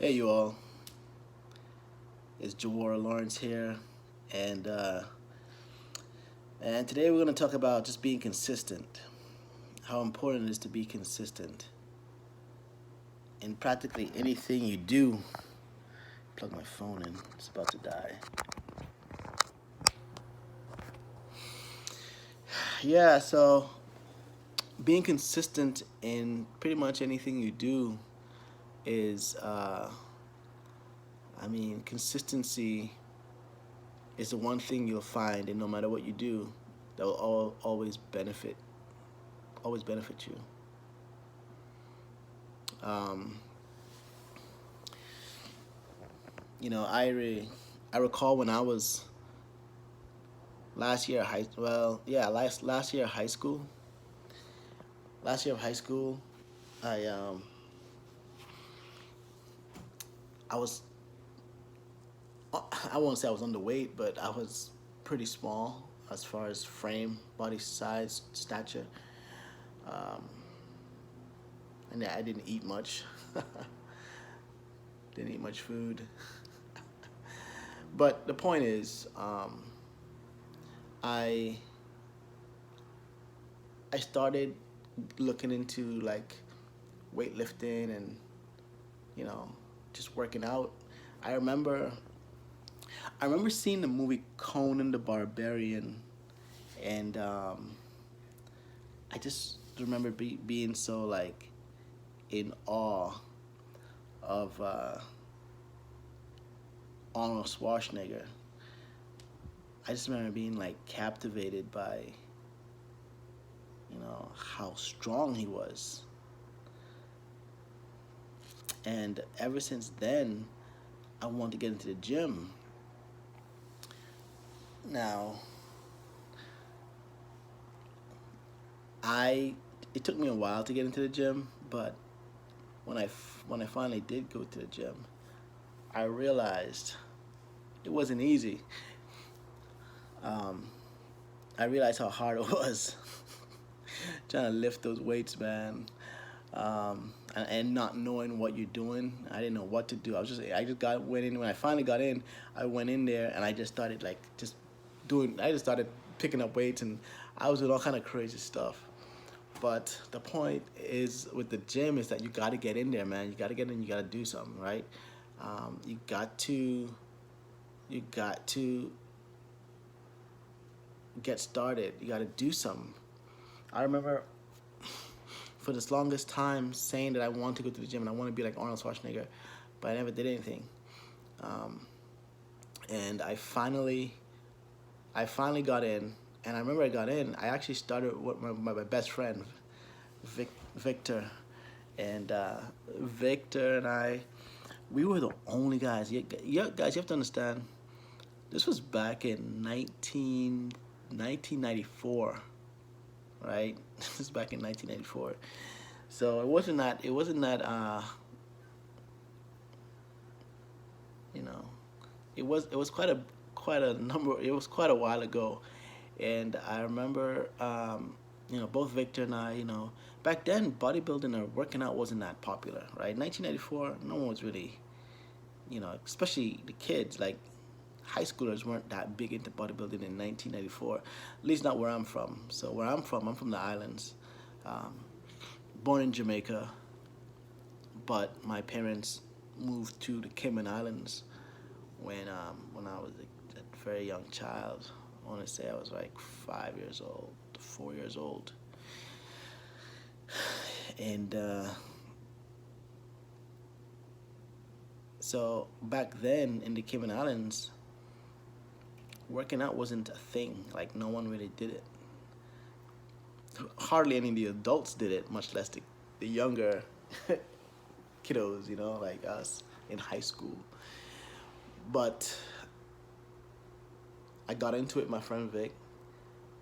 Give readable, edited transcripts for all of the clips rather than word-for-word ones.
Hey, you all. It's Jawara Lawrence here, and uh, and today we're going to talk about just being consistent. How important it is to be consistent in practically anything you do. Plug my phone in. It's about to die. Yeah. So being consistent in pretty much anything you do is, consistency is the one thing you'll find, and no matter what you do, that will always benefit you. Um, I recall when I was last year of high school. Last year of high school, I um I was I won't say I was underweight, but I was pretty small as far as frame, body size, stature, um, and I didn't eat much. Didn't eat much food. But the point is, I I started looking into like weightlifting and you know just working out. I remember I remember seeing the movie Conan the Barbarian, and I just remember being so like in awe of Arnold Schwarzenegger. I just remember being like captivated by how strong he was, and ever since then, I wanted to get into the gym. Now, I it took me a while to get into the gym, but when I finally did go to the gym, I realized it wasn't easy. Um, I realized how hard it was trying to lift those weights, man. And not knowing what you're doing, I didn't know what to do. I just got went in. When I finally got in, I went in there and I just started like just doing. I just started picking up weights, and I was doing all kind of crazy stuff. But the point is with the gym is that you got to get in there, man. You got to get in. You got to do something, right? You got to get started. You got to do something. I remember for this longest time saying that I want to go to the gym and I want to be like Arnold Schwarzenegger, but I never did anything. Um, and I finally got in, and I remember I got in. I actually started with my best friend, Victor, and Victor and we were the only guys. Yeah, guys, you have to understand. This was back in 1994, right? This was back in 1994. So it wasn't that you know it was quite a while ago, and I remember both Victor and I, back then bodybuilding or working out wasn't that popular, right? 1994, no one was really, especially the kids, like high schoolers weren't that big into bodybuilding in 1994, at least not where I'm from. So where I'm from the islands, um, born in Jamaica, but my parents moved to the Cayman Islands when I was a very young child. I want to say I was like 5 years old, 4 years old, and so back then in the Cayman Islands, working out wasn't a thing. Like no one really did it. Hardly any of the adults did it, much less the younger kiddos, like us in high school. But I got into it with my friend Vic,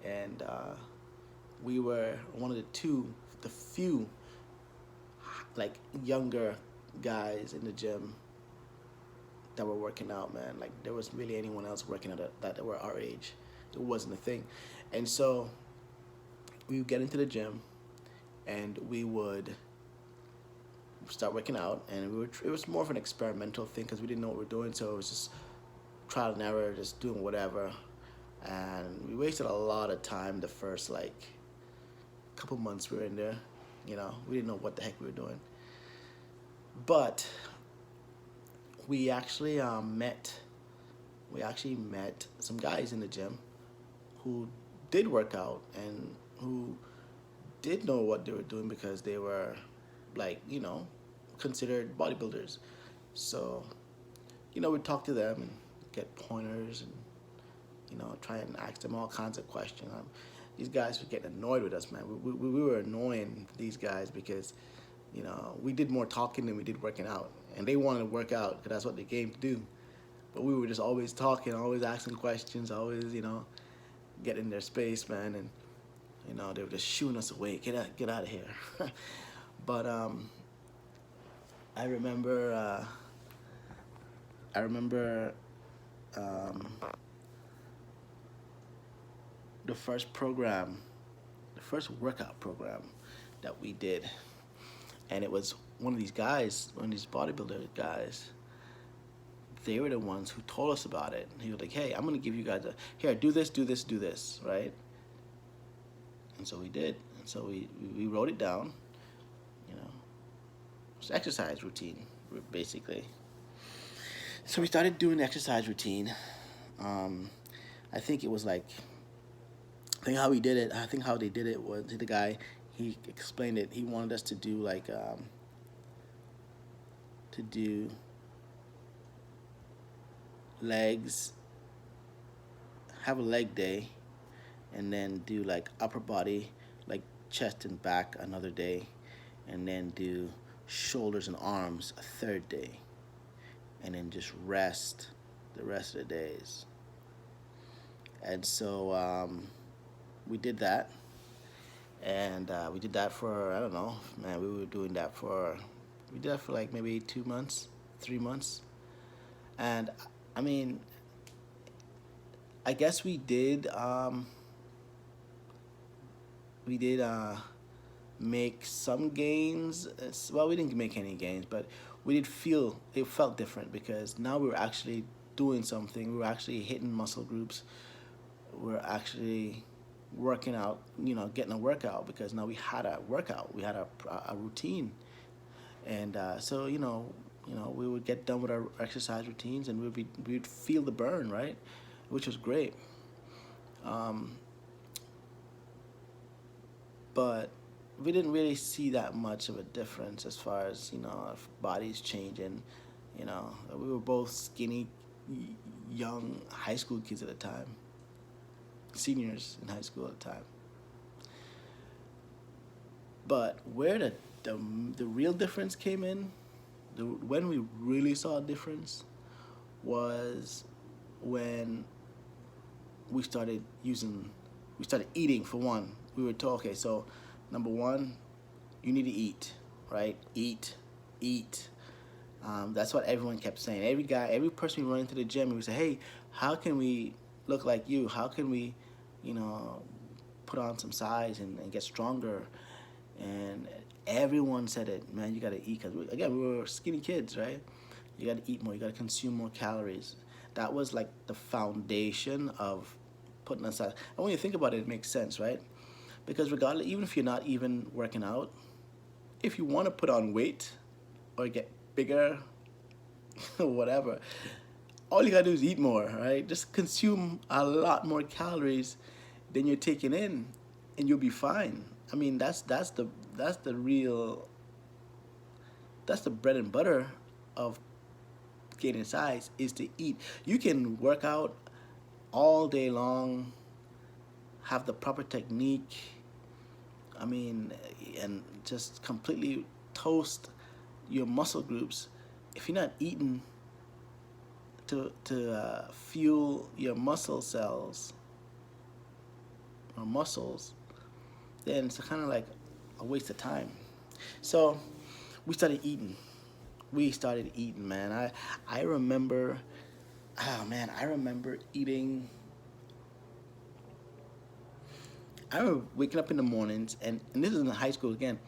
and we were one of the few like younger guys in the gym that were working out, man. Like there was really anyone else working out that were our age. It wasn't a thing, and so we would get into the gym, and we would start working out, and it was more of an experimental thing because we didn't know what we were doing, so it was just trial and error, just doing whatever, and we wasted a lot of time the first like couple months we were in there. We didn't know what the heck we were doing, but we actually met. We actually met some guys in the gym who did work out and who did know what they were doing because they were like considered bodybuilders. So we talk to them and get pointers and try and ask them all kinds of questions. These guys were getting annoyed with us, man. We were annoying these guys because we did more talking than we did working out, and they wanted to work out because that's what they came to do. But we were just always talking, always asking questions, always getting in their space, man, and they were just shooing us away. Get out of here. But I remember I remember um, the first program, the first workout program that we did, and it was one of these guys, one of these bodybuilder guys. They were the ones who told us about it. He was like, "Hey, I'm gonna give you guys here, do this, right?" And so we did. And so we wrote it down. It's exercise routine, basically. So we started doing the exercise routine. Um, I think it was like, I think how we did it. I think how they did it was the guy. He explained it. He wanted us to do like to do legs, have a leg day, and then do like upper body, like chest and back another day, and then do shoulders and arms a third day, and then just rest the rest of the days. And so we did that, and we did that for, I don't know, man. We did that for like maybe 2 months, 3 months, and I mean, I guess we did make some gains. Well, we didn't make any gains, but we did feel it felt different because now we were actually doing something. We were actually hitting muscle groups. We were actually working out, getting a workout because now we had a workout. We had a routine, and so we would get done with our exercise routines and we'd feel the burn, right, which was great. Um, but we didn't really see that much of a difference as far as our bodies changing. We were both skinny, young high school kids at the time, seniors in high school at the time. But where the real difference came in, when we really saw a difference, was when we started using, we started eating. For one, we were told, okay, so number one, you need to eat, right? Eat. That's what everyone kept saying. Every guy, every person we run into the gym, we would say, hey, how can we look like you? How can we, you know, put on some size and get stronger? And everyone said it, man, you got to eat. Because, again, we were skinny kids, right? You got to eat more. You got to consume more calories. That was like the foundation of putting aside. And when you think about it, it makes sense, right? Because regardless, even if you're not even working out, if you want to put on weight or get bigger, whatever, all you gotta do is eat more, right? Just consume a lot more calories than you're taking in, and you'll be fine. I mean, that's the real, that's the bread and butter of gaining size, is to eat. You can work out all day long, have the proper technique, I mean, and just completely toast your muscle groups. If you're not eating to fuel your muscle cells or muscles, then it's kind of like a waste of time. So we started eating. We started eating, man. I remember, oh man, I remember eating. I remember waking up in the mornings, and this is in high school again,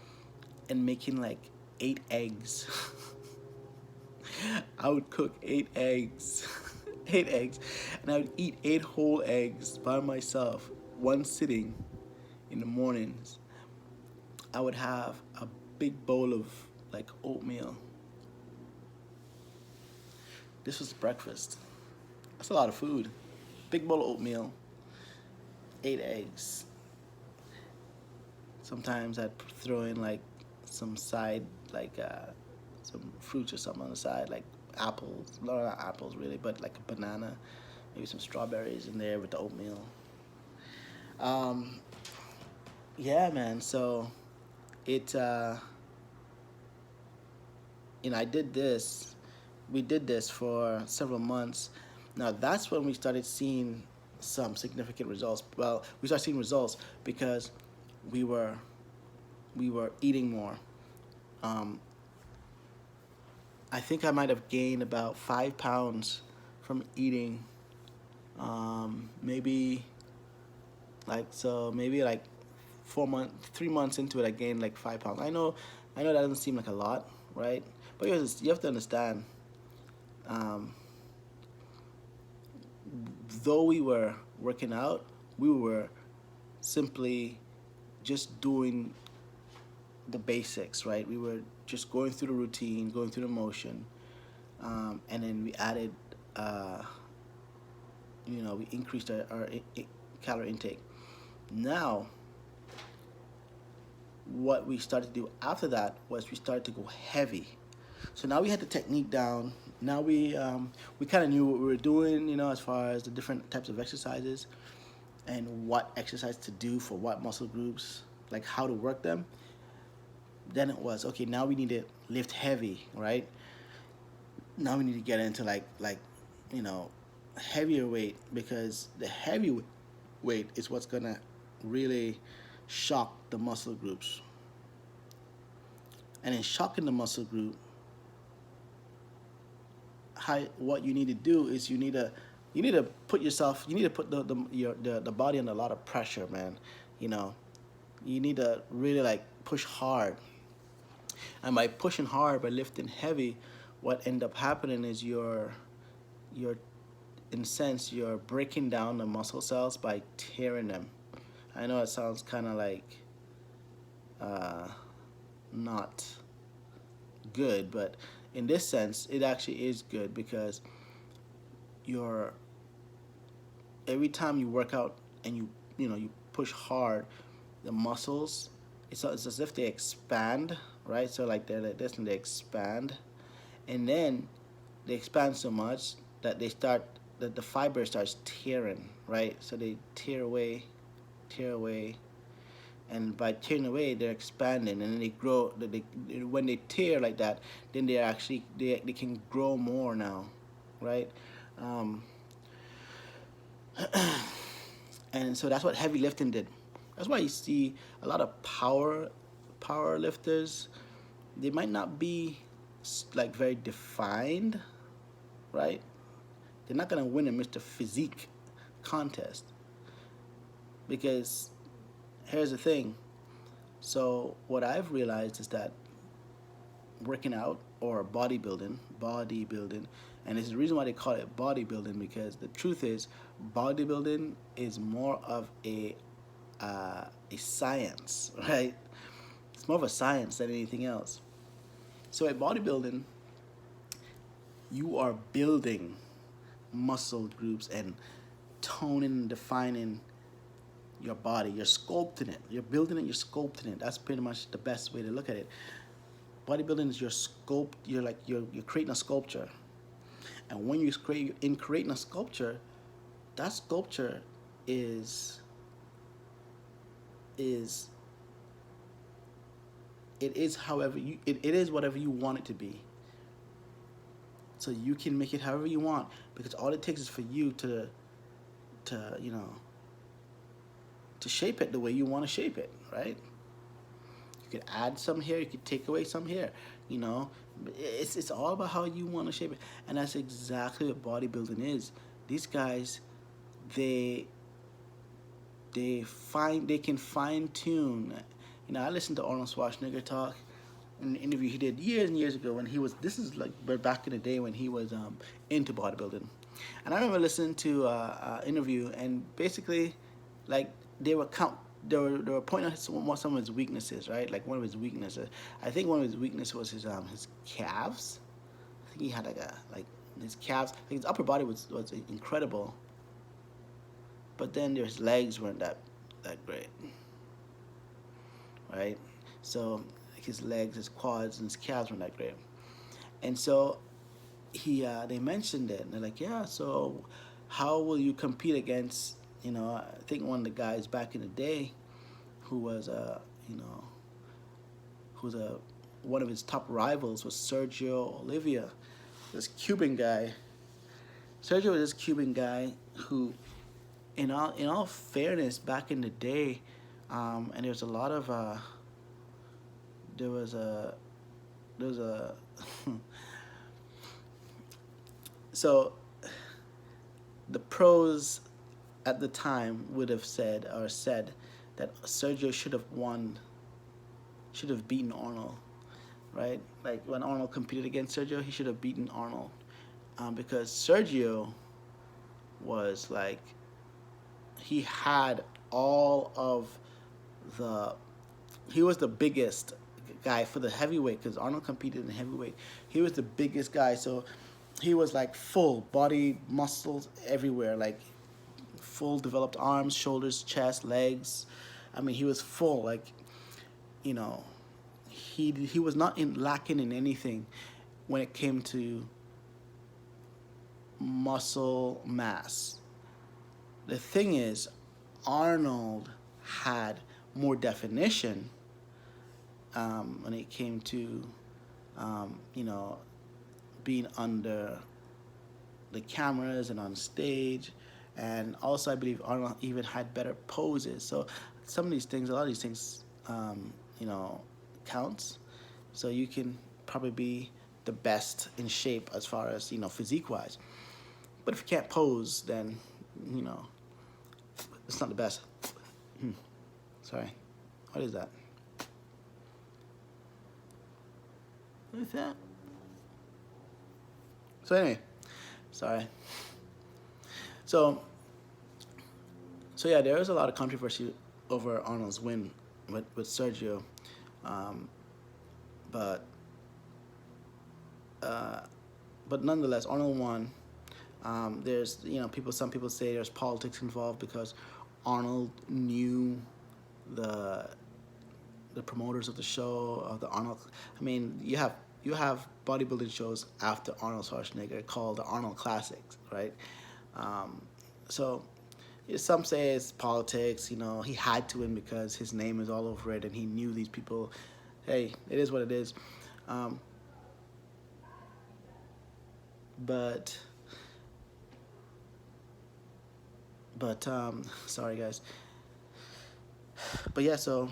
and making like 8 eggs. I would cook 8 eggs, 8 eggs, and I would eat 8 whole eggs by myself, one sitting in the mornings. I would have a big bowl of like oatmeal. This was breakfast. That's a lot of food. Big bowl of oatmeal, 8 eggs. Sometimes I'd throw in like some side, like some fruits or something on the side, like apples. No, not apples really, but like a banana, maybe some strawberries in there with the oatmeal. Um, yeah, man. So it, I did this. We did this for several months. Now that's when we started seeing some significant results. Well, we started seeing results because we were we were eating more. Um, I think I might have gained about 5 pounds from eating. Maybe maybe like 4 months, 3 months into it, I gained like 5 pounds. I know that doesn't seem like a lot, right? But you have to understand, um, though we were working out, we were simply just doing the basics, right? We were just going through the routine, going through the motion, and then we added, uh, we increased our calorie intake. Now, what we started to do after that was we started to go heavy. So now we had the technique down. Now we kind of knew what we were doing, as far as the different types of exercises and what exercise to do for what muscle groups, like how to work them. Then it was okay. Now we need to lift heavy, right? Now we need to get into like you know heavier weight, because the heavy weight is what's gonna really shock the muscle groups. And in shocking the muscle group, what you need to do is you need to put yourself you need to put the body under a lot of pressure, man. You know, you need to really like push hard. And by pushing hard, by lifting heavy, what end up happening is you're in a sense you're breaking down the muscle cells by tearing them. I know it sounds kind of like uh, not good, but in this sense, it actually is good, because you're every time you work out and you push hard, the muscles, it's as if they expand, right? So like they're like this and they expand, and then they expand so much that the fiber starts tearing, right? So they tear away, and by tearing away, they're expanding, and then they grow. When they tear like that, then they can grow more now, right? Um, and so that's what heavy lifting did. That's why you see a lot of power lifters. They might not be like very defined, right? They're not gonna win a Mr. Physique contest, because here's the thing. So what I've realized is that working out or bodybuilding, and it's the reason why they call it bodybuilding, because the truth is bodybuilding is more of a science, right? It's more of a science than anything else. So at bodybuilding, you are building muscle groups and toning and defining your body. You're sculpting it. You're building it. You're sculpting it. That's pretty much the best way to look at it. Bodybuilding is your sculpt. You're creating a sculpture, and when in creating a sculpture, that sculpture is is it is however it is whatever you want it to be. So you can make it however you want, because all it takes is for you to to shape it the way you want to shape it, right? You could add some here, you could take away some here, you know. It's all about how you want to shape it, and that's exactly what bodybuilding is. These guys, they they can fine tune. I listen to Arnold Schwarzenegger talk. in an interview he did years and years ago when he was, this is like back in the day when he was into bodybuilding. And I remember listening to interview, and basically, like, they were count they were pointing out some of his weaknesses, right? Like one of his weaknesses. I think one of his weaknesses was his calves. I think he had like his calves. I think his upper body was incredible, but then his legs weren't that great, right? So like his legs, his quads, and his calves weren't that great. And so they mentioned it, and they're like, yeah, so how will you compete against, I think one of the guys back in the day who was you know who's one of his top rivals was Sergio Oliva, this Cuban guy. Sergio was this Cuban guy who, in all fairness, back in the day, and there was a lot of there was a there was a so the pros at the time would have said that Sergio should have beaten Arnold, right? Like when Arnold competed against Sergio, he should have beaten Arnold, because Sergio was like, he had all of the he was the biggest guy for the heavyweight, because Arnold competed in heavyweight. He was the biggest guy, so he was like full body muscles everywhere, like full developed arms, shoulders, chest, legs. I mean, he was full. Like, you know, he was not lacking in anything when it came to muscle mass. The thing is, Arnold had more definition, when it came to, you know, being under the cameras and on stage. And also, I believe Arnold even had better poses. So some of these things, a lot of these things, you know, counts. So you can probably be the best in shape as far as, physique wise. But if you can't pose, then, you know, it's not the best. Sorry. What is that? What is that? So anyway, sorry. So yeah, there is a lot of controversy over Arnold's win with Sergio, but nonetheless, Arnold won. There's, some people say there's politics involved because Arnold knew the promoters of the show, of the Arnold. I mean, you have bodybuilding shows after Arnold Schwarzenegger called the Arnold Classics, right? So some say it's politics. He had to win because his name is all over it, and he knew these people. Hey, it is what it is. But sorry guys. But yeah, so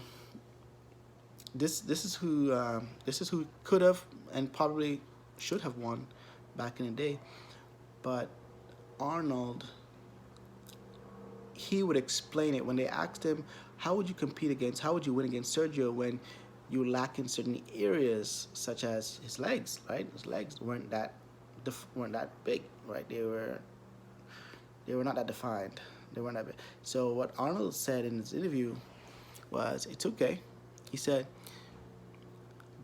this is who could have and probably should have won back in the day. But Arnold, he would explain it when they asked him, how would you win against Sergio when you lack in certain areas, such as his legs, right? His legs weren't that big, right? They were not that defined. They weren't that big. So what Arnold said in his interview was, it's okay. He said,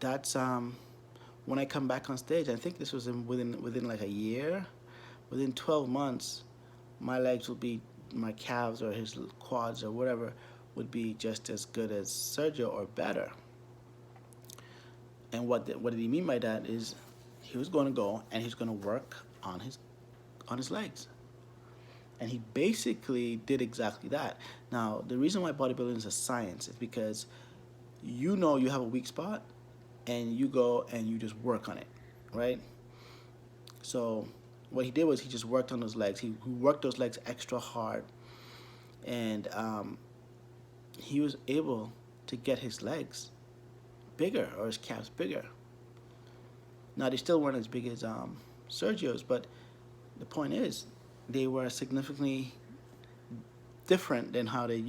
that's when I come back on stage. I think this was within like a year, within 12 months, my legs will be, my calves or his quads or whatever would be just as good as Sergio or better. And what did he mean by that is he was going to go and he's going to work on his legs. And he basically did exactly that. Now, the reason why bodybuilding is a science is because you have a weak spot and you go and you just work on it, right? So what he did was he just worked on those legs. He worked those legs extra hard, and he was able to get his legs bigger, or his calves bigger. Now, they still weren't as big as Sergio's, but the point is, they were significantly different than how they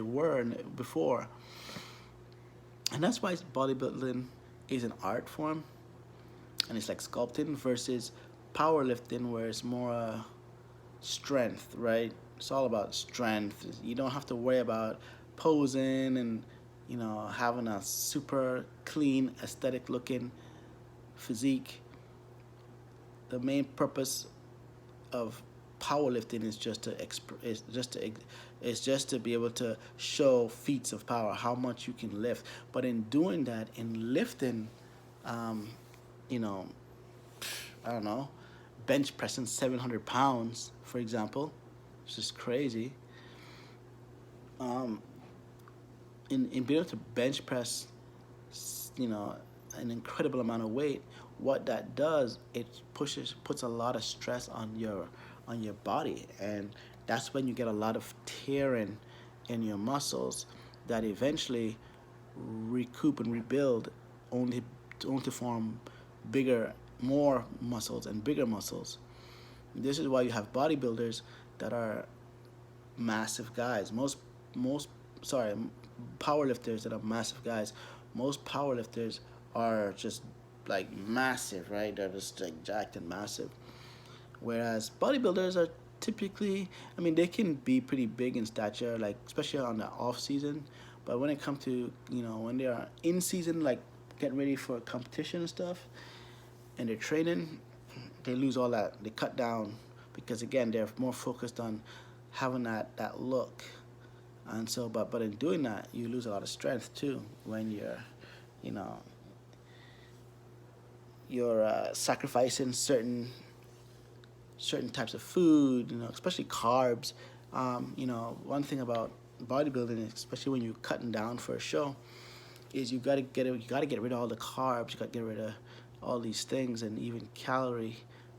were before. And that's why bodybuilding is an art form, and it's like sculpting, versus powerlifting, where it's more strength, right? It's all about strength. You don't have to worry about posing and, having a super clean, aesthetic looking physique. The main purpose of powerlifting is just to is just to be able to show feats of power, how much you can lift. But in doing that, in lifting, um, you know, I don't know, bench pressing 700 pounds, for example, which is crazy. Um, in being able to bench press, you know, an incredible amount of weight, what that does, it puts a lot of stress on your body, and that's when you get a lot of tearing in your muscles that eventually recoup and rebuild, only only to form bigger, more muscles and bigger muscles. This is why you have bodybuilders that are massive guys. Most sorry, powerlifters that are massive guys. Most powerlifters are just like massive, right? They're just like jacked and massive. Whereas bodybuilders are typically, I mean, they can be pretty big in stature, like especially on the off season. But when it comes to, when they are in season, like getting ready for competition and stuff, and they're training, they lose all that. They cut down because again, they're more focused on having that look. And so, but in doing that, you lose a lot of strength too when you know, you're sacrificing certain types of food, especially carbs. One thing about bodybuilding, especially when you're cutting down for a show, is you gotta get rid of all the carbs. You gotta get rid of all these things, and even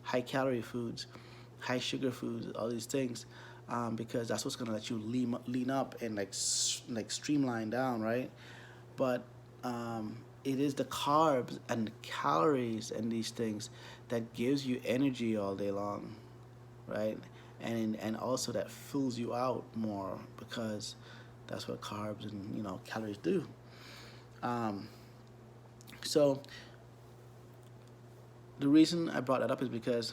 high calorie foods, high sugar foods, all these things, because that's what's gonna let you lean up and like streamline down, right? But it is the carbs and the calories and these things that gives you energy all day long, right? And also that fills you out more, because that's what carbs and calories do. Um, so the reason I brought that up is because,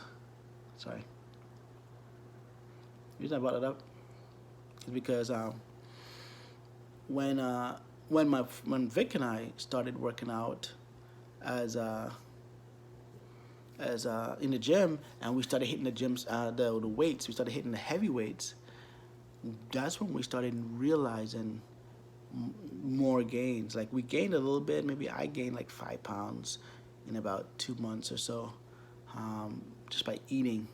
sorry, the reason I brought it up is because when when Vic and I started working out as in the gym, and we started hitting the gyms, the weights, we started hitting the heavy weights. That's when we started realizing more gains. Like we gained a little bit. Maybe I gained like 5 pounds in about 2 months or so, just by eating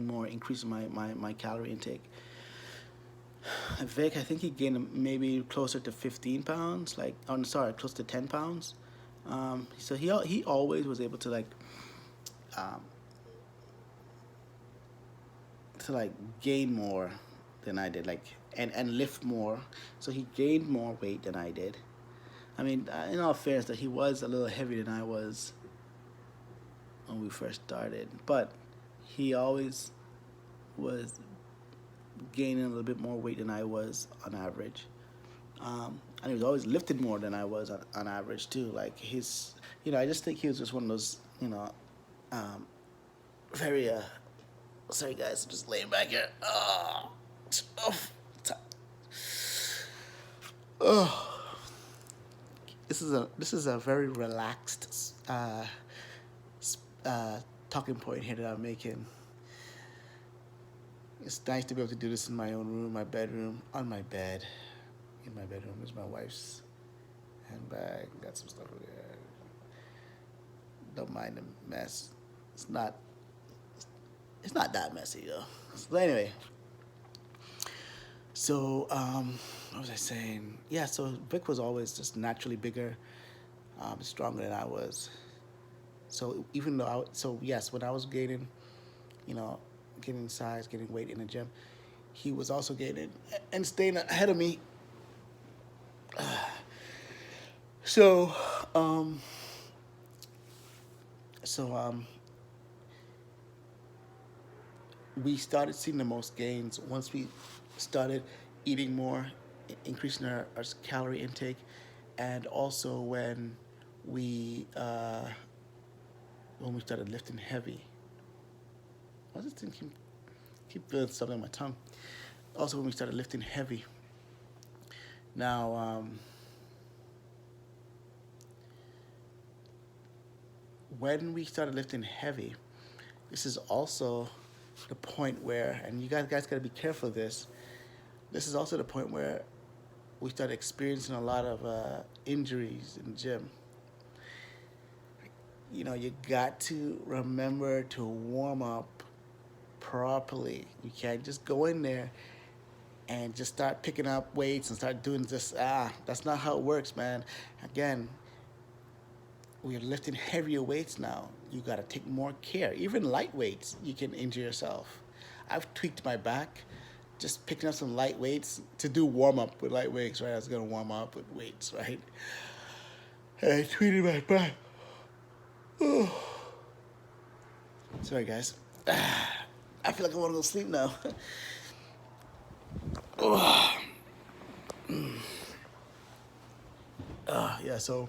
more, increasing my calorie intake. Vic, I think he gained maybe closer to 15 pounds. Like, oh, sorry, close to 10 pounds. So he always was able um, to like gain more than I did, like and lift more. So he gained more weight than I did. I mean, in all fairness, that he was a little heavier than I was when we first started, but he always was gaining a little bit more weight than I was on average. And he was always lifting more than I was on average too. Like I just think he was just one of those, um, very, sorry guys, I'm just laying back here. Oh, oh. This is a very relaxed talking point here that I'm making. It's nice to be able to do this in my own room, my bedroom, on my bed. In my bedroom is my wife's handbag. Got some stuff over there. Don't mind the mess. It's not. It's not that messy though. So anyway, so what was I saying? Yeah. So Vic was always just naturally bigger, stronger than I was. So even though so yes, when I was gaining, you know, getting size, getting weight in the gym, he was also gaining and staying ahead of me. So, um, so we started seeing the most gains once we started eating more, increasing our calorie intake, and also when we when we started lifting heavy. I was just thinking, keep feeling something on my tongue. Also, when we started lifting heavy. Now, when we started lifting heavy, this is also the point where, and you guys got to be careful of this. This is also the point where we started experiencing a lot of injuries in the gym. You know, you got to remember to warm up properly. You can't just go in there and just start picking up weights and start doing this. That's not how it works, man. Again, we're lifting heavier weights now. You got to take more care. Even light weights, you can injure yourself. I've tweaked my back just picking up some light weights to do warm up with light weights, right? I was gonna warm up with weights, right? And I tweeted my back. Oh. Sorry, guys. I feel like I want to go sleep now. Oh. Yeah. So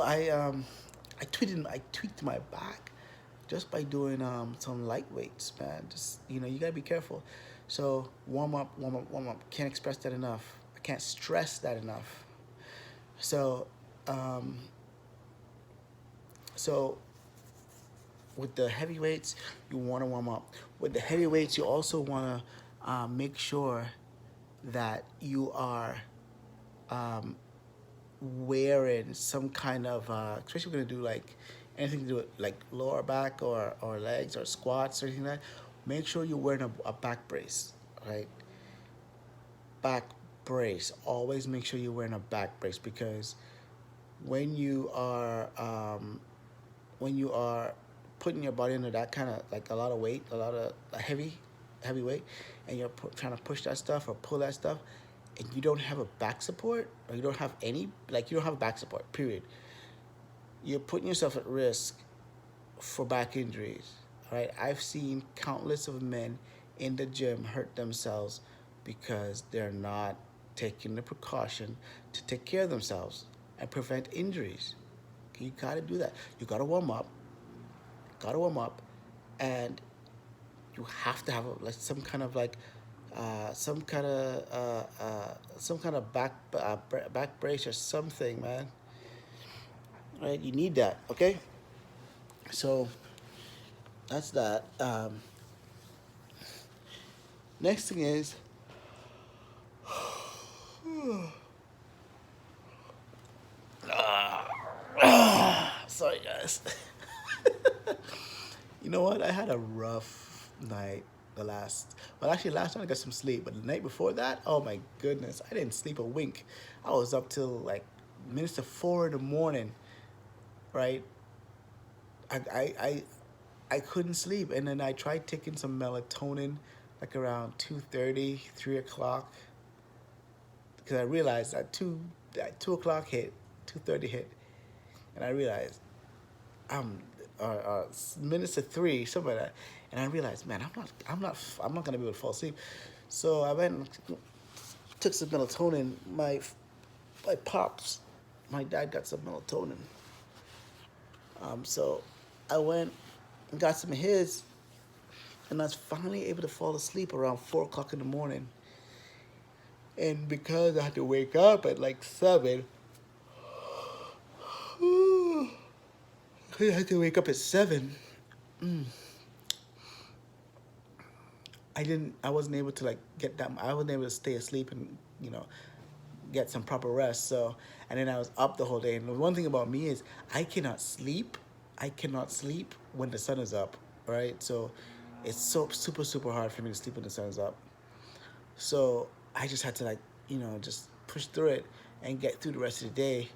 I tweaked my back just by doing some light weights, man. Just you gotta be careful. So warm up, warm up, warm up. Can't express that enough. I can't stress that enough. So um, so with the heavy weights, you want to warm up. With the heavy weights, you also want to make sure that you are um, wearing some kind of, especially if we're gonna do like anything to do with like lower back or legs or squats or anything like that, make sure you're wearing a back brace, right? Back brace. Always make sure you're wearing a back brace because when you are when you are putting your body under that kind of like a lot of weight, a lot of heavy weight, and you're trying to push that stuff or pull that stuff, and you don't have a back support or you don't have any, like you don't have a back support, period, you're putting yourself at risk for back injuries. All right, I've seen countless of men in the gym hurt themselves because they're not taking the precaution to take care of themselves and prevent injuries. You gotta do that. You gotta warm up. Gotta warm up, and you have to have like some kind of like some kind of back brace or something, man. Right? You need that. Okay. So that's that. Next thing is, sorry guys. You know what? I had a rough night last night I got some sleep, but the night before that, oh my goodness, I didn't sleep a wink. I was up till like minutes to 4 in the morning, right? I I I, I couldn't sleep, and then I tried taking some melatonin, like around 2:30, 3 o'clock, because I realized that 2 o'clock hit, 2:30 hit, and I realized I'm minutes to three, something like that. And I realized, man, I'm not gonna be able to fall asleep. So I went and took some melatonin. My pops, my dad got some melatonin. So I went and got some of his, and I was finally able to fall asleep around 4 o'clock in the morning. And because I had to wake up at like 7, I had to wake up at 7. I wasn't able to like get that. I wasn't able to stay asleep and get some proper rest. So, and then I was up the whole day. And the one thing about me is I cannot sleep. I cannot sleep when the sun is up, right? So, it's so super super hard for me to sleep when the sun is up. So I just had to like just push through it and get through the rest of the day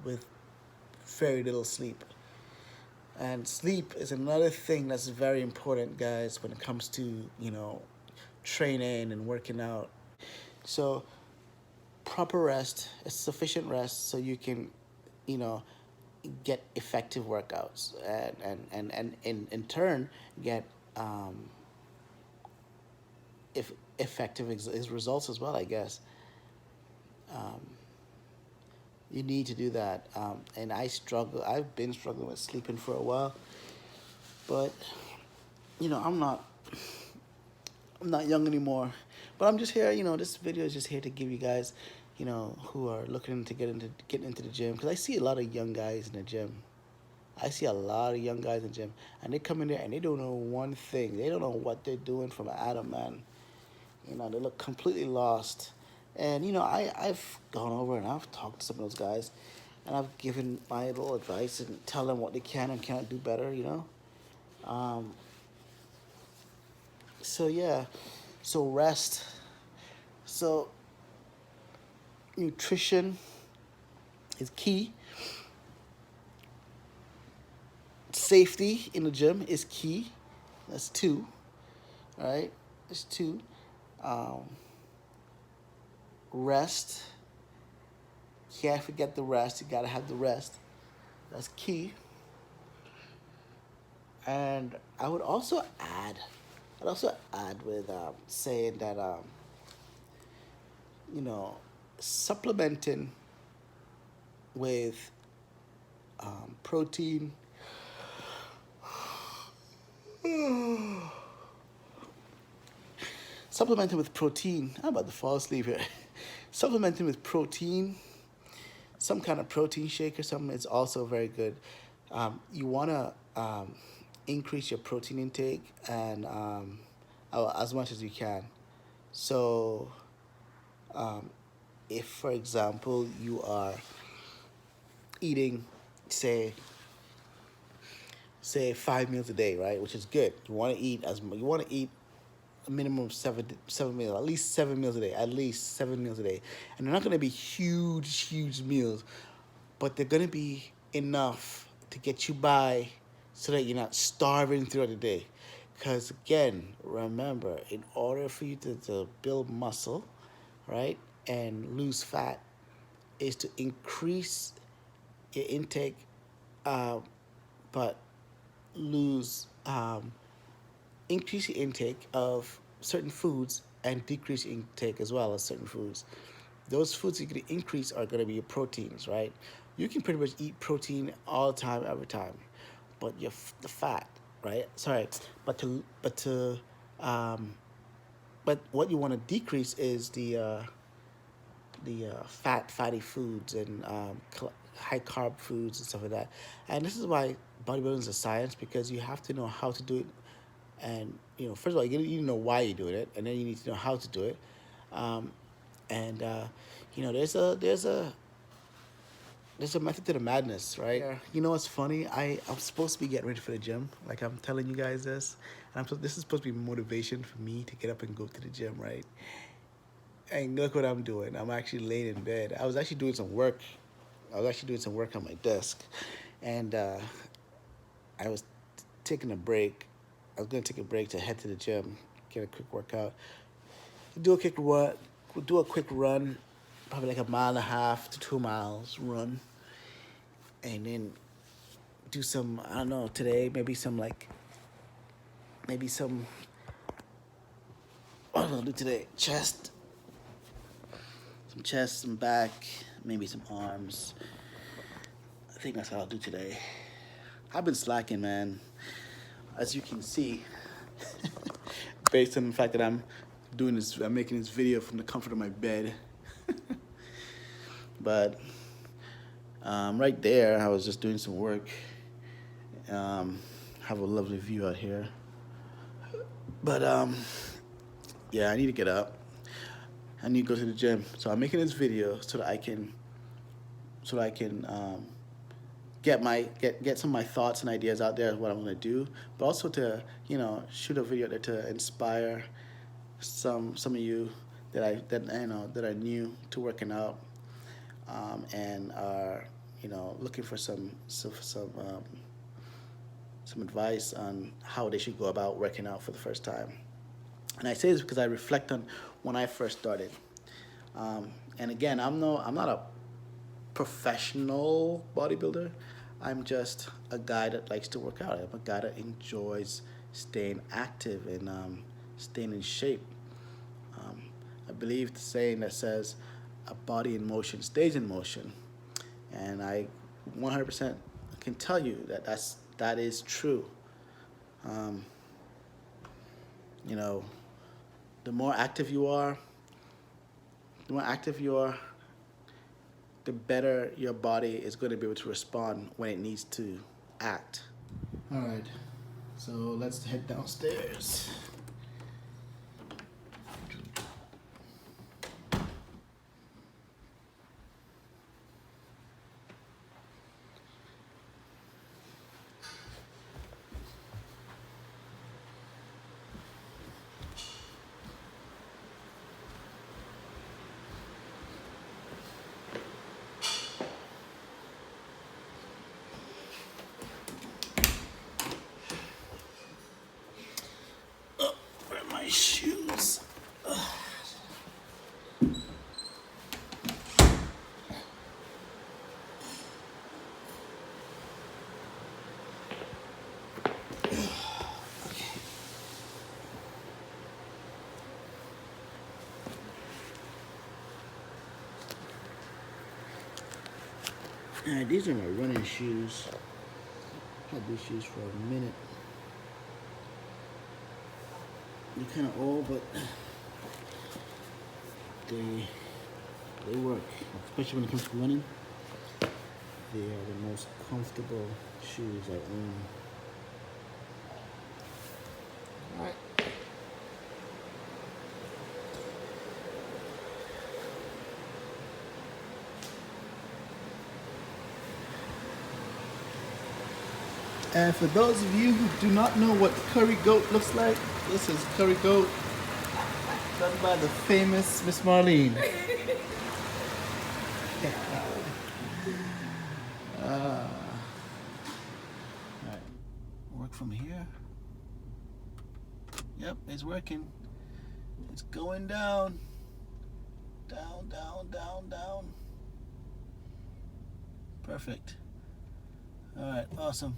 with very little sleep. And sleep is another thing that's very important, guys, when it comes to, training and working out. So, proper rest, sufficient rest, so you can, you know, get effective workouts and in turn get if effective results as well, I guess. You need to do that. And I struggle. I've been struggling with sleeping for a while, but I'm not young anymore. But I'm just here. This video is just here to give you guys, who are looking to get into the gym, because I see a lot of young guys in the gym. I see a lot of young guys in the gym, and they come in there and they don't know one thing. They don't know what they're doing from Adam, man. They look completely lost. And I've gone over and I've talked to some of those guys, and I've given my little advice and tell them what they can and can't do better. Um, so yeah, so rest. So nutrition is key. Safety in the gym is key. That's two. All right, that's two. Um, Rest. Can't forget the rest. You gotta have the rest. That's key. And I would also add, with saying that you know supplementing with protein. Supplementing with protein. I'm about to fall asleep here. Supplementing with protein, some kind of protein shake or something, is also very good. You want to increase your protein intake and as much as you can. So, um, if, for example, you are eating, say, 5 meals a day, right? Which is good. You want to eat a minimum of seven meals, at least 7 meals a day, and they're not going to be huge meals, but they're going to be enough to get you by, so that you're not starving throughout the day. Because again, remember, in order for you to build muscle, right, and lose fat, is to increase your intake, uh, but lose increase your intake of certain foods and decrease your intake as well as certain foods. Those foods you're going to increase are going to be your proteins, right? You can pretty much eat protein all the time, every time, but the fat, right? Sorry, um, but what you want to decrease is the fatty foods and high carb foods and stuff like that. And this is why bodybuilding is a science, because you have to know how to do it. And first of all, you need to know why you're doing it, and then you need to know how to do it. Um, and there's a method to the madness, right? Yeah. You know what's funny? I'm supposed to be getting ready for the gym, like I'm telling you guys this, and this is supposed to be motivation for me to get up and go to the gym, right? And look what I'm doing. I'm actually laying in bed. I was actually doing some work. On my desk, and I was taking a break. I was gonna take a break to head to the gym, get a quick workout, do a quick run, probably like a mile and a half to 2 miles run, and then do some, I don't know, today maybe some what am I gonna do today? Chest, some back, maybe some arms. I think that's what I'll do today. I've been slacking, man, as you can see, based on the fact that I'm making this video from the comfort of my bed. But right there, I was just doing some work. Have a lovely view out here. But yeah, I need to get up. I need to go to the gym. So I'm making this video so that I can get some of my thoughts and ideas out there of what I'm gonna do, but also to shoot a video there to inspire some of you that are new to working out, and are looking for some advice on how they should go about working out for the first time. And I say this because I reflect on when I first started. And again, I'm not a professional bodybuilder. I'm just a guy that likes to work out. I'm a guy that enjoys staying active and staying in shape. I believe the saying that says, "A body in motion stays in motion." and I 100% can tell you that that is true. Um, you know, the more active you are, the more active you are, the better your body is going to be able to respond when it needs to act. All right, so let's head downstairs. Where are my shoes? These are my running shoes. I've had these shoes for a minute. They're kind of old, but they work, especially when it comes to running. They are the most comfortable shoes I own. All right. And for those of you who do not know what curry goat looks like, this is curry goat done by the famous Miss Marlene. All right. Work from here. Yep, it's working. It's going down. Down, down, down, down. Perfect. All right, awesome.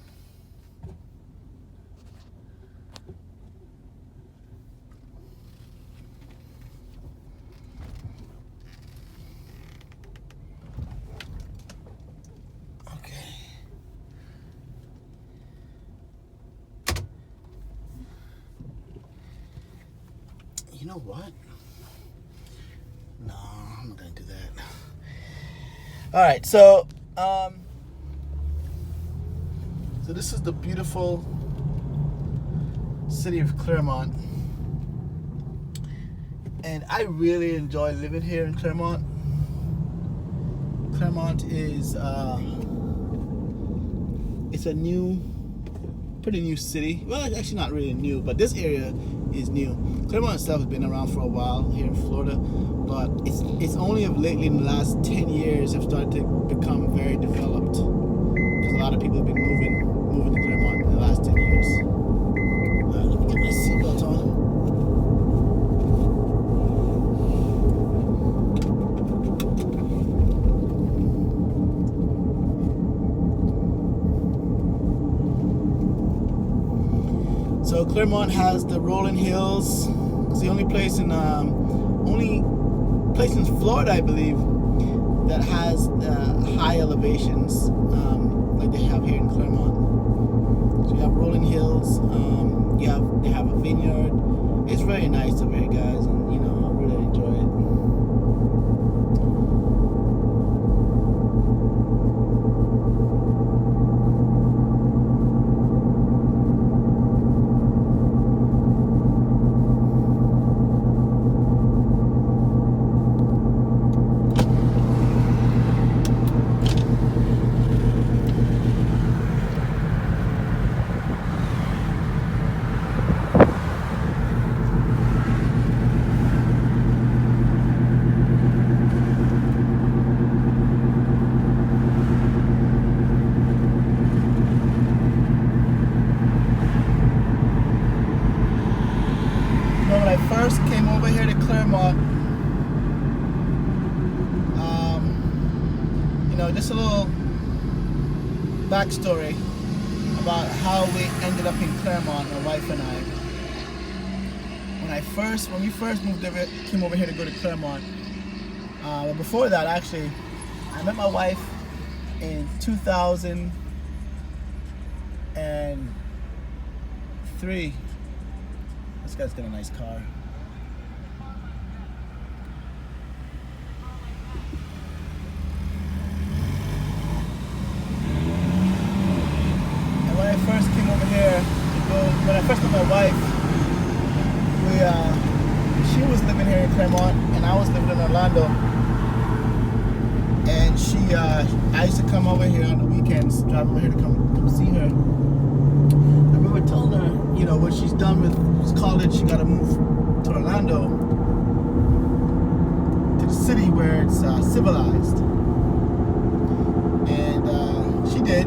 You know what? No, I'm not gonna do that. All right, so this is the beautiful city of Claremont, and I really enjoy living here in Claremont. Claremont is it's a pretty new city. Well, it's actually not really new, but this area is new. Claremont itself has been around for a while here in Florida, but it's only of lately, in the last 10 years, have started to become very developed, because a lot of people have been moving to Claremont in the last 10 years. Let me get my seatbelt on. So Claremont has the rolling hills. It's the only place in Florida, I believe, that has high elevations like they have here in Claremont. So you have rolling hills. They have a vineyard. It's very nice over here, guys, and I really enjoy it. When I first came over here to Claremont, just a little backstory about how we ended up in Claremont, my wife and I. When we first came over here to go to Claremont, but before that, actually, I met my wife in 2003. This guy's got a nice car. And when I first came over here, when I first met my wife, she was living here in Claremont, and I was living in Orlando. And I used to come over here on the weekends, drive over here to come see her. I remember telling her, when she's done with college, she got to move to Orlando, to the city where it's civilized. And she did.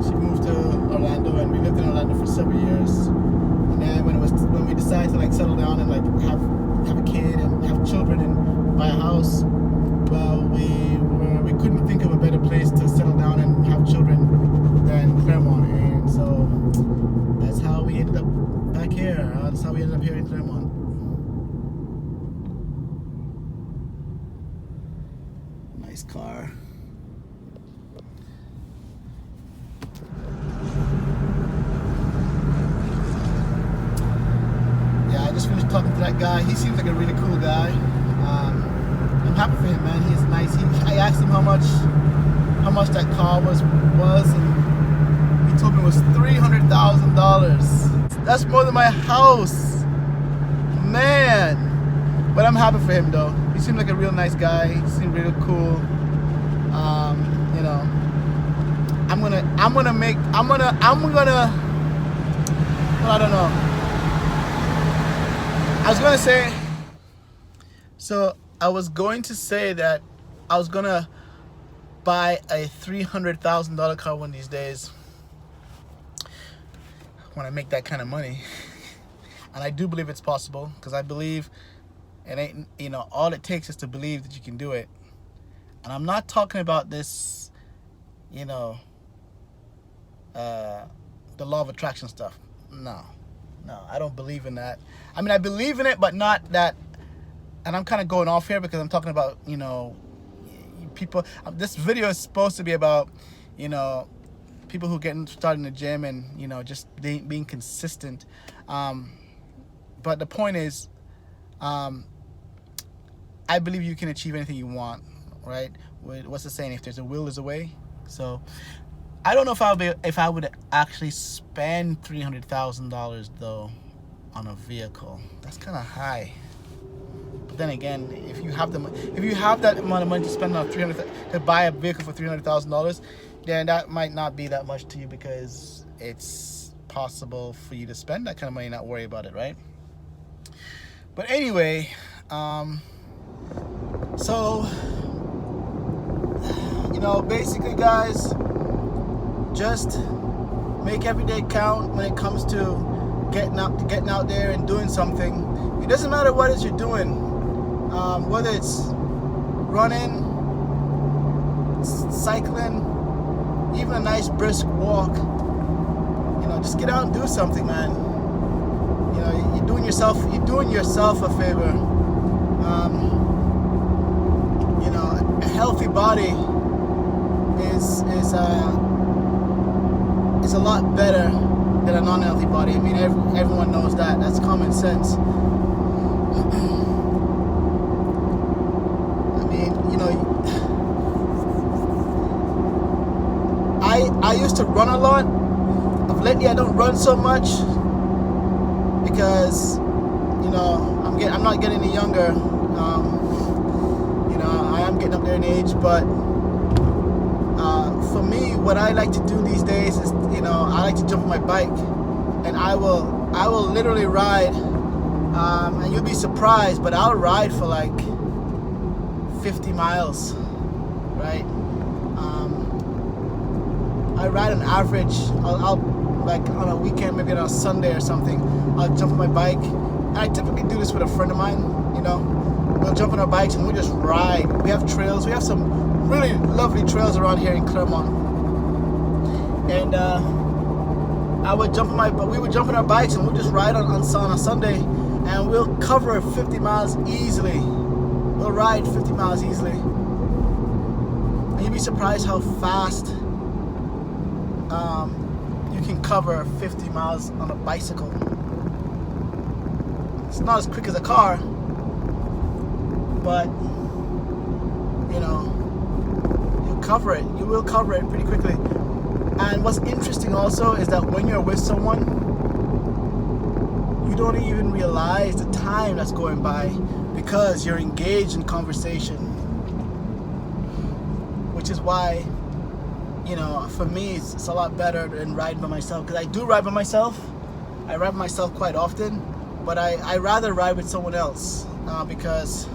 She moved to Orlando, and we lived in Orlando for several years. And then when we decided to settle down and have a kid and have children and buy a house, well, we couldn't think of a better place to settle down and have children than Claremont, and so that's how we ended up back here. That's how we ended up here in Claremont. Nice car. Yeah, I just finished talking to that guy. He seems like a really cool guy. I'm happy for him, man. He's nice. I asked him how much that car was, and he told me it was $300,000. That's more than my house, man. But I'm happy for him, though. He seemed like a real nice guy. He seemed really cool. Well, I don't know. I was going to say that I was gonna buy a $300,000 car one of these days when I make that kind of money. And I do believe it's possible, because I believe it ain't, all it takes is to believe that you can do it. And I'm not talking about this, the law of attraction stuff. No, I don't believe in that. I mean, I believe in it, but not that. And I'm kind of going off here because I'm talking about, people. This video is supposed to be about, people who get started in the gym and, just being consistent. But the point is, I believe you can achieve anything you want, right? What's the saying? If there's a will, there's a way. So I don't know if I would actually spend $300,000 though on a vehicle. That's kind of high. But then again, if you have that amount of money to spend on to buy a vehicle for $300,000, then that might not be that much to you, because it's possible for you to spend that kind of money and not worry about it, right? But anyway, so basically, guys, just make every day count when it comes to getting out there and doing something. It doesn't matter what it is you're doing. Whether it's running, cycling, even a nice brisk walk, just get out and do something, man. You're doing yourself a favor. A healthy body is a lot better than a non-healthy body. I mean, everyone knows that. That's common sense. I used to run a lot. Lately, I don't run so much because I'm not getting any younger. I am getting up there in age, but for me, what I like to do these days is I like to jump on my bike, and I will literally ride. And you'll be surprised, but I'll ride for like 50 miles, right? I ride on average. I'll like on a weekend, maybe on a Sunday or something, I'll jump on my bike. And I typically do this with a friend of mine. We'll jump on our bikes and we'll just ride. We have trails. We have some really lovely trails around here in Claremont. And we would jump on our bikes and we'll just ride on a Sunday, and we'll cover 50 miles easily. We'll ride 50 miles easily. And you'd you'd be surprised how fast you can cover 50 miles on a bicycle. It's not as quick as a car, but you know, you cover it. You will cover it pretty quickly. And what's interesting also is that when you're with someone, you don't even realize the time that's going by because you're engaged in conversation. Which is why, you know, for me, it's a lot better than riding by myself. Because I do ride by myself. I ride by myself quite often. But I rather ride with someone else because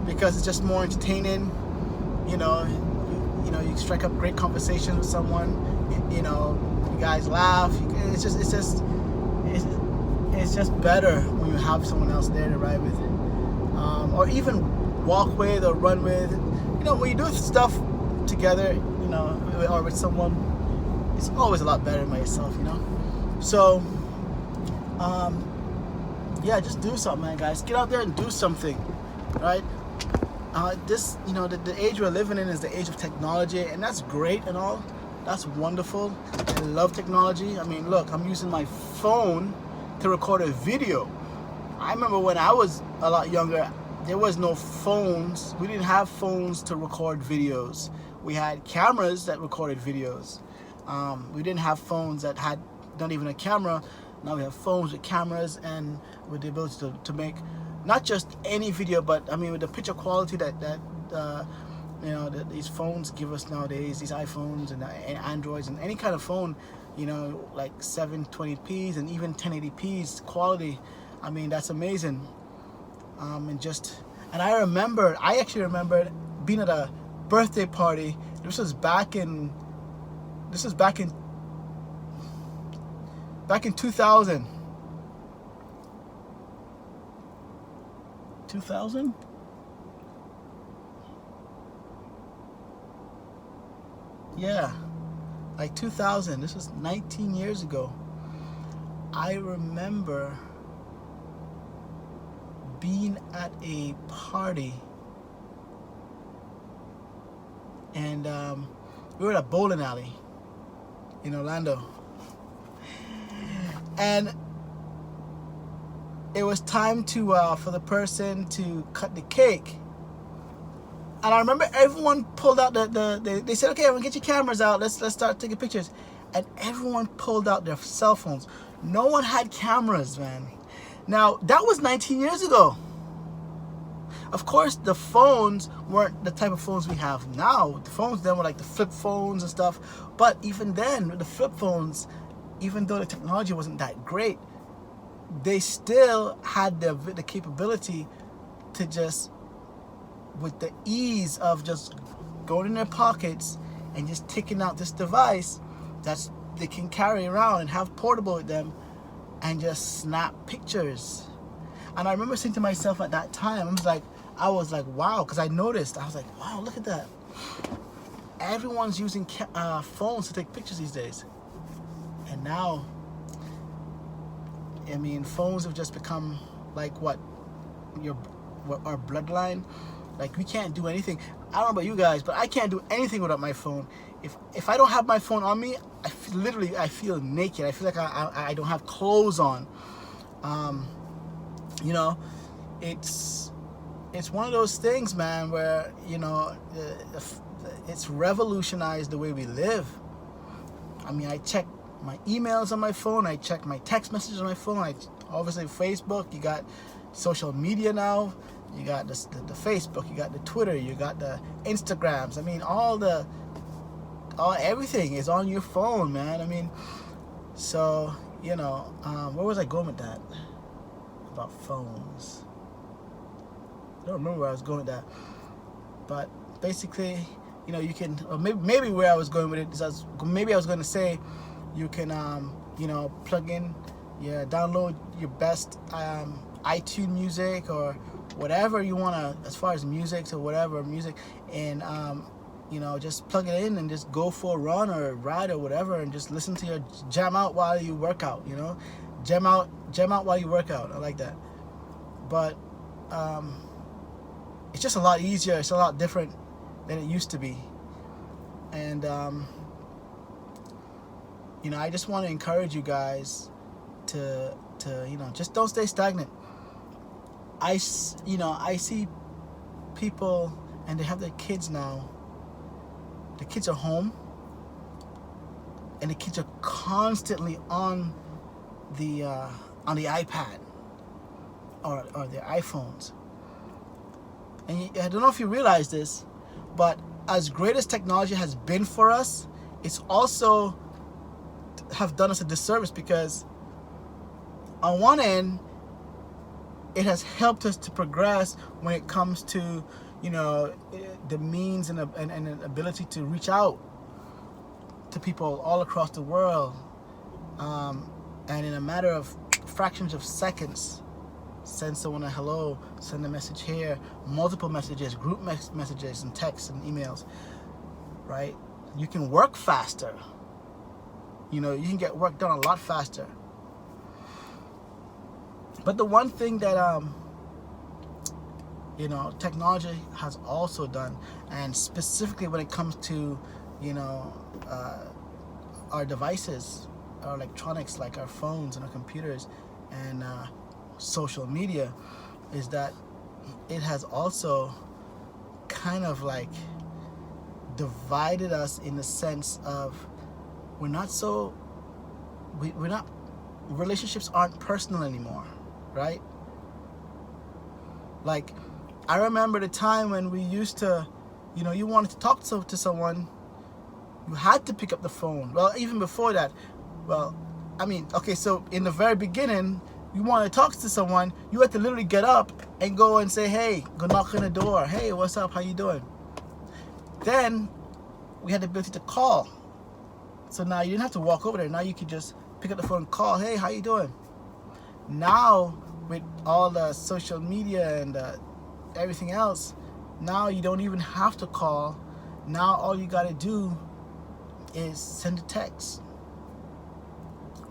it's just more entertaining. You know, you strike up great conversations with someone. You know, you guys laugh. It's just better when you have someone else there to ride with, or even walk with or run with. You know, when you do stuff together, you know, or with someone, it's always a lot better than by yourself. You know, so yeah, just do something, man, guys. Get out there and do something, right? This, you know, the age we're living in is the age of technology, and that's great and all. That's wonderful. I love technology. I mean, look, I'm using my phone to record a video. I remember when I was a lot younger, there was no phones. We didn't have phones to record videos. We had cameras that recorded videos. We didn't have phones that had not even a camera. Now we have phones with cameras and with the ability to make not just any video, but I mean with the picture quality that you know, these phones give us nowadays, these iPhones and Androids and any kind of phone, you know, like 720p's and even 1080p's quality. I mean, that's amazing. And I actually remember being at a birthday party. This was back in 2000. 2000? Yeah, like 2000. This was 19 years ago. I remember being at a party, and we were at a bowling alley in Orlando, and it was time to for the person to cut the cake. And I remember everyone pulled out they said, okay, everyone get your cameras out, let's start taking pictures. And everyone pulled out their cell phones. No one had cameras, man. Now, that was 19 years ago. Of course, the phones weren't the type of phones we have now. The phones then were like the flip phones and stuff. But even then, with the flip phones, even though the technology wasn't that great, they still had the capability to just, with the ease of just going in their pockets and just taking out this device that's they can carry around and have portable with them and just snap pictures. And I remember saying to myself at that time, I was like, wow, because I noticed, I was like, wow, look at that. Everyone's using phones to take pictures these days. And now, I mean, phones have just become like our bloodline. Like, we can't do anything. I don't know about you guys, but I can't do anything without my phone. If I don't have my phone on me, I feel naked. I feel like I don't have clothes on. You know, it's one of those things, man, where, you know, it's revolutionized the way we live. I mean, I check my emails on my phone. I check my text messages on my phone. Obviously, Facebook. You got social media now. You got the Facebook. You got the Twitter. You got the Instagrams. I mean, everything is on your phone, man. I mean, so, you know, where was I going with that? About phones. I don't remember where I was going with that. But basically, you know, you can, or maybe where I was going with it is maybe I was going to say you can, you know, plug in, download your best iTunes music or whatever you want to, as far as music or whatever music, and you know, just plug it in and just go for a run or a ride or whatever, and just listen to your jam out while you work out. You know, jam out while you work out. I like that. But it's just a lot easier. It's a lot different than it used to be. And I just want to encourage you guys to just don't stay stagnant. I see people and they have their kids now. The kids are home, and the kids are constantly on the iPad or their iPhones. And I don't know if you realize this, but as great as technology has been for us, it's also have done us a disservice, because on one end, it has helped us to progress when it comes to the means and ability to reach out to people all across the world, and in a matter of fractions of seconds, send someone a hello, send a message here, multiple messages, group messages and texts and emails, right? You can work faster. You can get work done a lot faster. But the one thing that technology has also done, and specifically when it comes to our devices, our electronics, like our phones and our computers and social media, is that it has also kind of like divided us in the sense of we're not relationships aren't personal anymore, right? Like, I remember the time when we used to, you wanted to talk to someone, you had to pick up the phone. Well, even before that, so in the very beginning, you want to talk to someone, you had to literally get up and go and say, hey, go knock on the door. Hey, what's up? How you doing? Then we had the ability to call. So now you didn't have to walk over there. Now you could just pick up the phone and call. Hey, how you doing? Now, with all the social media and everything else, now you don't even have to call. Now all you got to do is send a text,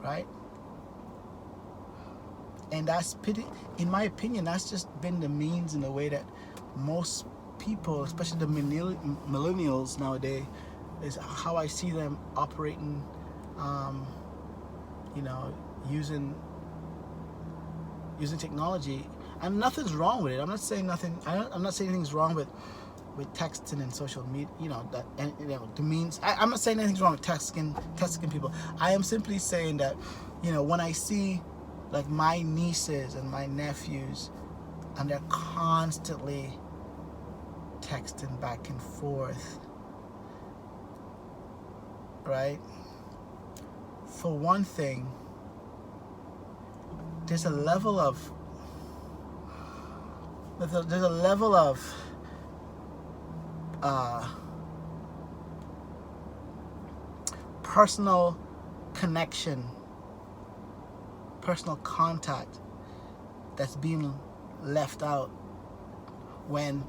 right? And that's, in my opinion, that's just been the means and the way that most people, especially the millennials nowadays, is how I see them operating, using technology. And nothing's wrong with it. I'm not saying nothing. I'm not saying anything's wrong with texting and social media. The means. I'm not saying anything's wrong with texting people. I am simply saying that, when I see like my nieces and my nephews, and they're constantly texting back and forth, right? For one thing, there's a level of personal connection, personal contact that's being left out when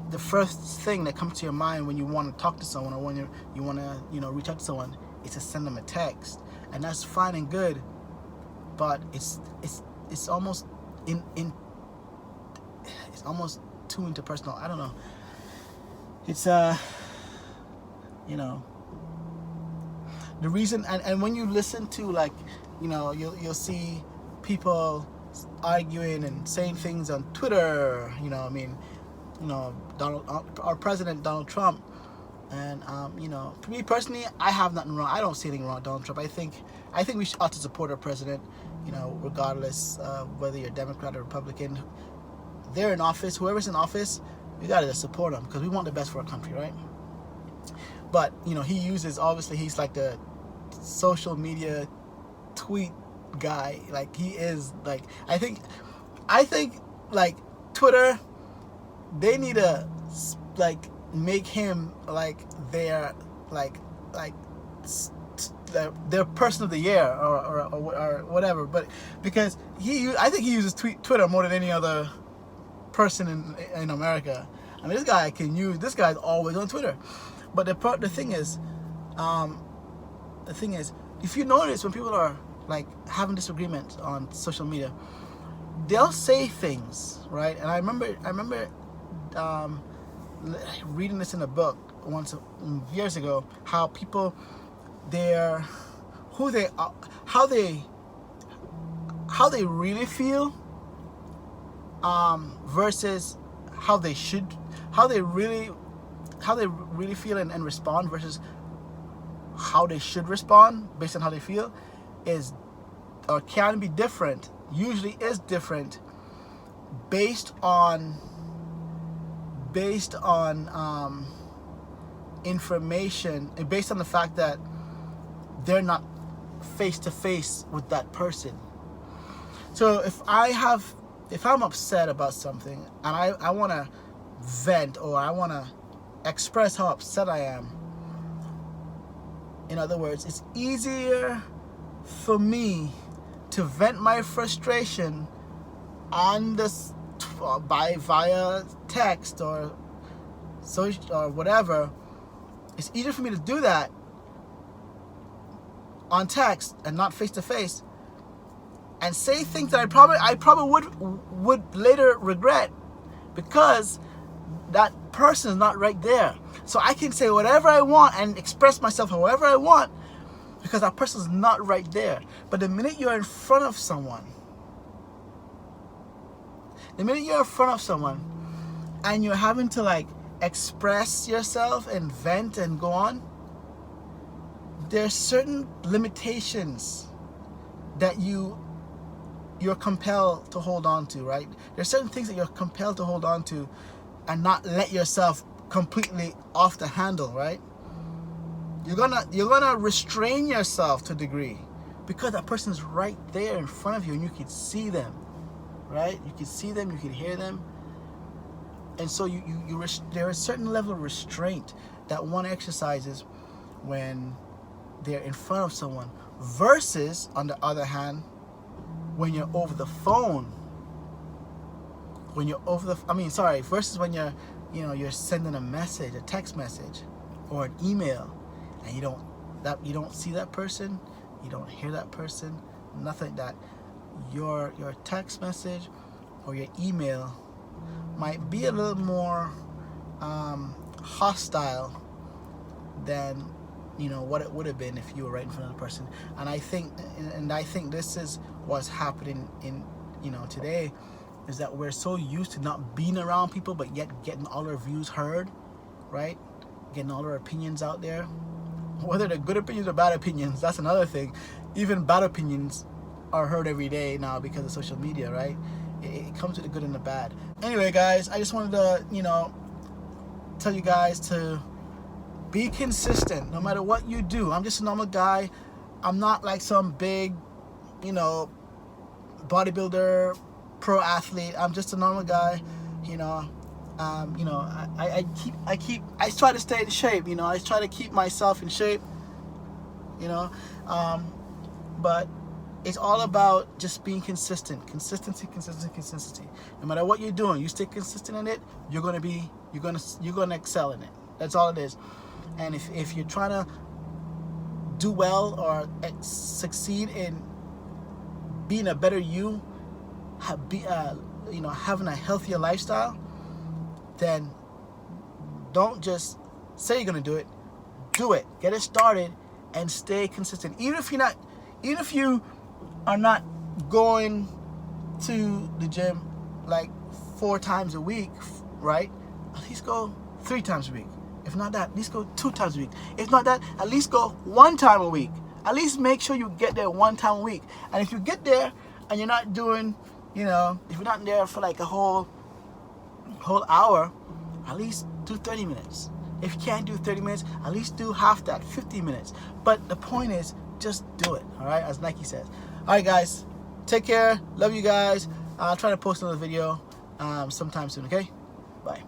the first thing that comes to your mind when you want to talk to someone, or when you want to reach out to someone, is to send them a text. And that's fine and good, but it's almost it's almost too interpersonal. I don't know. It's the reason, and when you listen to, like, you'll see people arguing and saying things on Twitter. Our president Donald Trump, and for me personally, I have nothing wrong. I don't see anything wrong with Donald Trump. I think we ought to support our president, regardless whether you're Democrat or Republican. They're in office. Whoever's in office, we gotta support them because we want the best for our country, right? But he uses, obviously, he's like the social media tweet guy. Like, he is, like, I think like Twitter, they need to make him like their their person of the year or whatever. But because I think he uses Twitter more than any other person in America. I mean, this guy's always on Twitter. But the thing is, if you notice, when people are like having disagreements on social media, they'll say things, right? And I remember reading this in a book once years ago, how people, they're who they are, how they really feel, versus how they really feel and respond, versus how they should respond based on how they feel, is or can be different, usually is different, based on information, and based on the fact that they're not face to face with that person. So if I'm upset about something and I want to vent, or I want to express how upset I am, in other words, it's easier for me to vent my frustration on this via text or social or whatever. It's easier for me to do that on text and not face to face, and say things that I probably would later regret, because that person is not right there. So I can say whatever I want and express myself however I want, because that person is not right there. But the minute you're in front of someone, and you're having to like express yourself and vent and go on, there's certain limitations that you're compelled to hold on to, right? There's certain things that you're compelled to hold on to and not let yourself completely off the handle, right? You're gonna restrain yourself to a degree, because that person's right there in front of you and you can see them, right? You can see them, you can hear them. And so there is a certain level of restraint that one exercises when they're in front of someone, versus, on the other hand, when you're over the phone. Versus when you're sending a message, a text message, or an email, and you don't see that person, you don't hear that person, nothing. That your text message or your email might be a little more hostile than what it would have been if you were right in front of the person. And I think this is what's happening in today, is that we're so used to not being around people, but yet getting all our views heard, right? Getting all our opinions out there, whether they're good opinions or bad opinions. That's another thing. Even bad opinions are heard every day now because of social media, right? It comes with the good and the bad. Anyway, guys, I just wanted to tell you guys to be consistent no matter what you do. I'm just a normal guy. I'm not like some big bodybuilder, pro athlete. I'm just a normal guy. I try to stay in shape. I try to keep myself in shape. But it's all about just being consistent. Consistency. No matter what you're doing, you stay consistent in it, you're gonna excel in it. That's all it is. And if you're trying to do well or succeed in being a better you, having a healthier lifestyle, then don't just say you're gonna do it. Do it. Get it started and stay consistent. Even if you are not going to the gym like 4 times a week, right? At least go 3 times a week. If not that, at least go 2 times a week. If not that, at least go 1 time a week. At least make sure you get there 1 time a week. And if you get there and you're not doing, if you're not there for like a whole hour, at least do 30 minutes. If you can't do 30 minutes, at least do half that, 50 minutes. But the point is, just do it, all right? As Nike says. All right, guys, take care. Love you guys. I'll try to post another video sometime soon, okay? Bye.